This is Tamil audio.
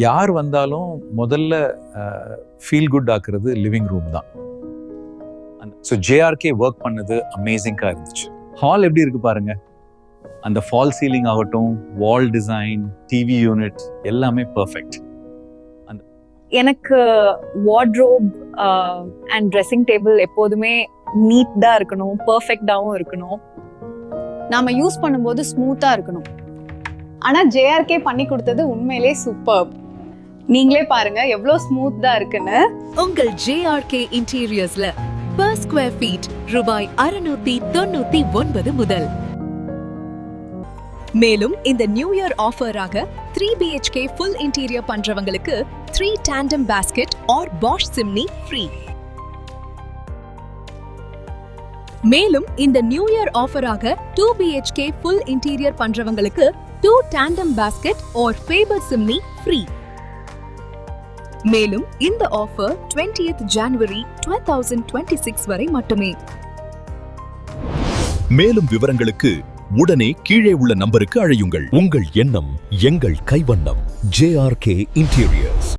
யார் வந்தாலும் முதல்ல ஃபீல் குட் ஆக்குறது லிவிங் ரூம் தான். ஸோ ஜேஆர்கே ஒர்க் பண்ணது அமேசிங்காக இருந்துச்சு. ஹால் எப்படி இருக்கு பாருங்க. அந்த ஃபால் சீலிங் ஆகட்டும், வால் டிசைன், டிவி யூனிட் எல்லாமே பர்ஃபெக்ட். எனக்கு வார்ட்ரோப் அண்ட் ட்ரெஸ்ஸிங் டேபிள் எப்போதுமே நீட்டா இருக்கணும், பர்ஃபெக்டாவும் இருக்கணும். நாம யூஸ் பண்ணும்போது ஸ்மூத்தா இருக்கணும். ஆனா ஜேஆர்கே பண்ணி கொடுத்தது உண்மையிலே சூப்பர். நீங்களே பாருங்க எவ்வளவு ஸ்மூத்தா இருக்குன்னு. உங்கள் ஜேஆர்கே இன்டீரியர்ஸ்ல per ஸ்கொயர் ஃபீட் ரூபாய் 699 முதல். மேலும் இந்த நியூ இயர் ஆஃபராக 3 BHK ஃபுல் இன்டீரியர் பண்றவங்களுக்கு 3 tandem basket or Bosch chimney free. மேலும் இந்த நியூ இயர் ஆஃபராக 2 BHK ஃபுல் இன்டீரியர் பண்றவங்களுக்கு 2 tandem basket or Faber chimney free. மேலும் இந்த ஆஃபர் 20th January 2026 வரை மட்டுமே. மேலும் விவரங்களுக்கு உடனே கீழே உள்ள நம்பருக்கு அழையுங்கள். உங்கள் எண்ணம் எங்கள் கைவண்ணம். JRK Interiors.